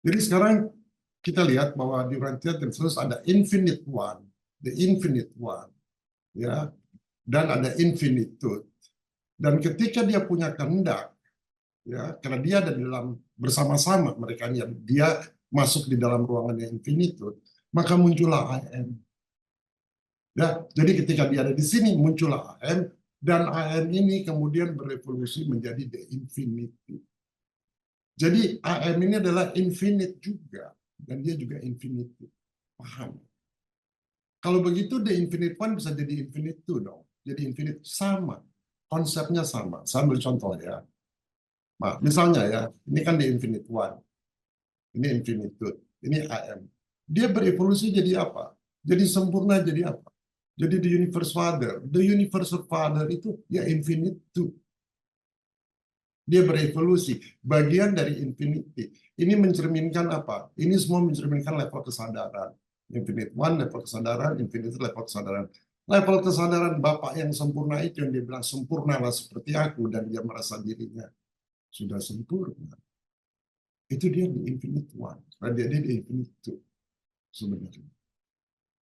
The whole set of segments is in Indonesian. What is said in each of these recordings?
Jadi sekarang kita lihat bahwa di Urantia terus ada infinite one, the infinite one, ya, dan ada infinitude. Dan ketika dia punya kehendak, ya, karena dia ada di dalam bersama-sama mereka, dia masuk di dalam ruangan yang infinitude, maka muncullah AM. Ya, jadi ketika dia ada di sini muncullah AM, dan AM ini kemudian berevolusi menjadi the infinity. Jadi AM ini adalah infinite juga, dan dia juga infinity. Paham? Kalau begitu the infinite one bisa jadi infinite two dong. Jadi infinite sama, konsepnya sama. Saya ambil contoh ya. Nah, misalnya ya, ini kan the infinite one, ini infinitude, ini AM. Dia berevolusi jadi apa? Jadi sempurna jadi apa? Jadi the universe father. The universal father itu ya infinite two. Dia berevolusi, bagian dari infinity. Ini mencerminkan apa? Ini semua mencerminkan level kesadaran. Infinite one, level kesadaran, infinite level kesadaran. Level kesadaran Bapak yang sempurna itu yang dia bilang sempurnalah seperti aku, dan dia merasa dirinya sudah sempurna. Itu dia di infinite one. Dia di infinite two sebenarnya.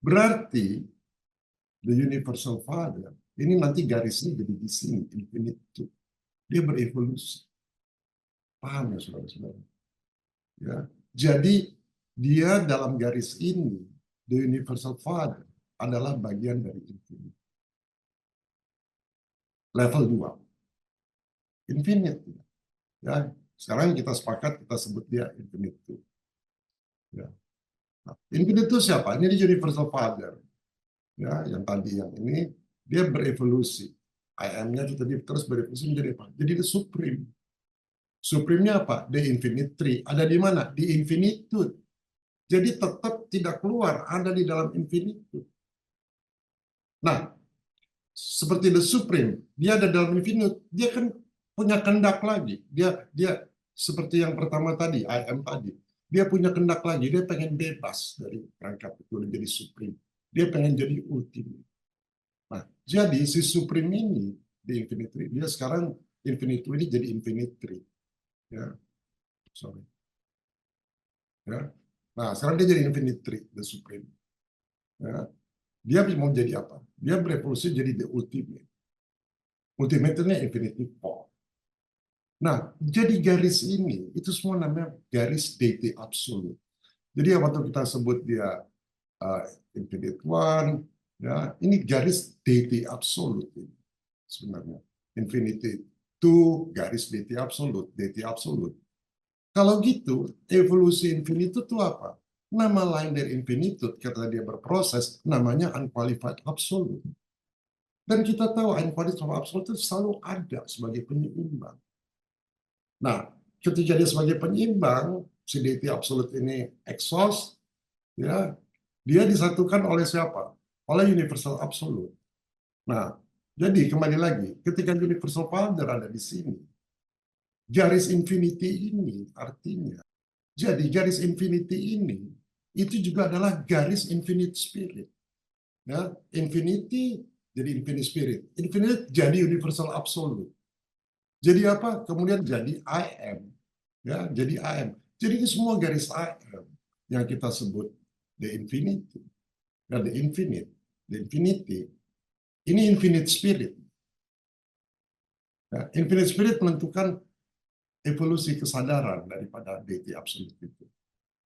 Berarti the universal father ini nanti garisnya jadi di sini infinite two. Dia berevolusi. Paham ya saudara-saudara? Ya. Jadi dia dalam garis ini, the universal father adalah bagian dari infinite. Level 2. Infinite. Ya. Sekarang kita sepakat kita sebut dia infinite. Ya. Nah, infinite itu siapa? Ini di universal father. Ya, yang tadi yang ini dia berevolusi. IM-nya tadi terus berevolusi menjadi apa? Jadi the supreme. Supreme-nya apa? The infinite tree. Ada di mana? Di infinitude. Jadi tetap tidak keluar, ada di dalam infinitude. Nah, seperti the supreme, dia ada dalam infinite, dia kan punya kehendak lagi. Dia seperti yang pertama tadi, I am tadi. Dia punya kehendak lagi, dia pengen bebas dari perangkap itu jadi supreme. Dia pengen jadi ultimate. Nah, jadi si supreme ini di infinite tree, dia sekarang infinite ini jadi infinite tree. Ya, sorry. Ya. Nah, sekarang dia jadi infinite tree, the supreme. Ya. Dia mau jadi apa? Dia berevolusi jadi the ultimate. Ultimate itu infinity form. Nah, jadi garis ini, itu semua namanya garis deity absolute. Jadi waktu kita sebut dia uh, infinite one, ya, ini garis deity absolute sebenarnya. Infinity two, garis deity absolute, deity absolute. Kalau gitu, evolusi infinitude itu apa? Nama lain dari infinitude, kata dia berproses, namanya unqualified absolute. Dan kita tahu unqualified absolute itu selalu ada sebagai penyeimbang. Nah, ketika dia sebagai penyeimbang, si deity absolute ini exhaust, ya, dia disatukan oleh siapa? Oleh universal absolute. Nah, jadi kembali lagi, ketika universal father ada di sini, garis infinity ini artinya, jadi garis infinity ini itu juga adalah garis infinite spirit. Ya, infinity jadi infinite spirit, infinite jadi universal absolute. Jadi apa? Kemudian jadi I am. Ya, jadi I am. Jadi ini semua garis I am yang kita sebut the infinity. Ya, the infinite, the infinity. Ini infinite spirit. Ya, infinite spirit menentukan evolusi kesadaran daripada deity absolute itu.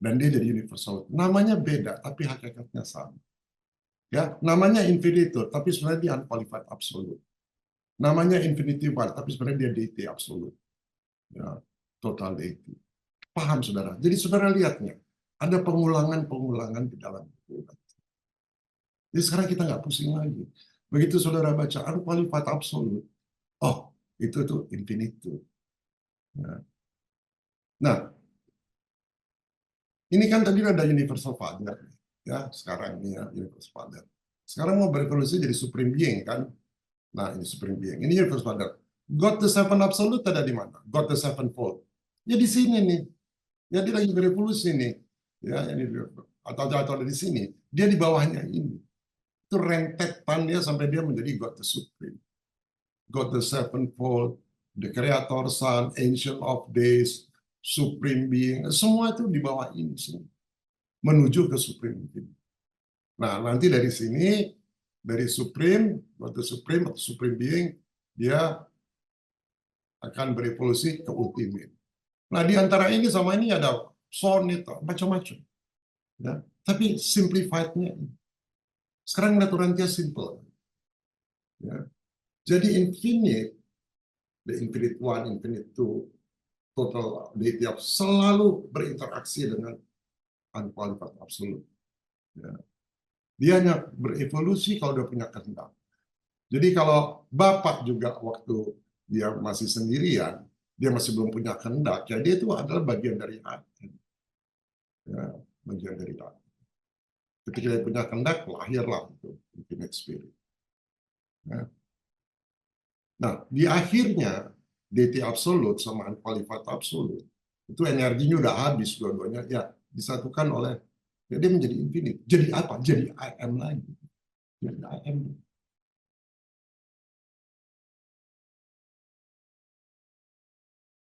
Dan dia jadi universal. Namanya beda, tapi hakikatnya sama. Ya, namanya infinitude, tapi sebenarnya dia unqualified absolute. Namanya infinity one, tapi sebenarnya dia deity absolute. Ya, total deity. Paham saudara? Jadi saudara lihatnya, ada pengulangan-pengulangan di dalam buku. Jadi sekarang kita nggak pusing lagi. Begitu saudara baca unqualified absolute, oh itu tuh infinitude. Nah, ini kan tadi ada universal father, ya sekarang ini ya universal father. Sekarang mau berevolusi jadi supreme being kan? Nah ini supreme being, ini universal father. God the seven absolute ada di mana? God the sevenfold. Ya di sini nih. Ya dia lagi berevolusi nih. Ya ini atau ada di sini. Dia di bawahnya ini. Itu rentetan dia sampai dia menjadi God the supreme. God the sevenfold, the creator son, ancient of days, supreme being, semua itu di bawah ini semua menuju ke supreme being. Nah, nanti dari sini, dari supreme atau supreme being, dia akan berevolusi ke ultimate. Nah, di antara ini sama ini ada sonnet, macam-macam. Ya. Tapi simplified-nya, sekarang naturannya simple. Ya. Jadi infinite, the infinite one, infinite two, total deity of selalu berinteraksi dengan unqualified absolute. Ya. Dia hanya berevolusi kalau dia punya kehendak. Jadi kalau Bapak juga waktu dia masih sendirian, dia masih belum punya kehendak, ya dia itu adalah bagian dari hati. Ya, bagian dari hati. Ketika dia punya kehendak, lahirlah itu infinite spirit. Ya. Nah, di akhirnya deity absolute sama unqualified absolute itu energinya udah habis dua-duanya, ya disatukan oleh, ya dia menjadi infinite. Jadi apa? Jadi I am lagi. Jadi I am.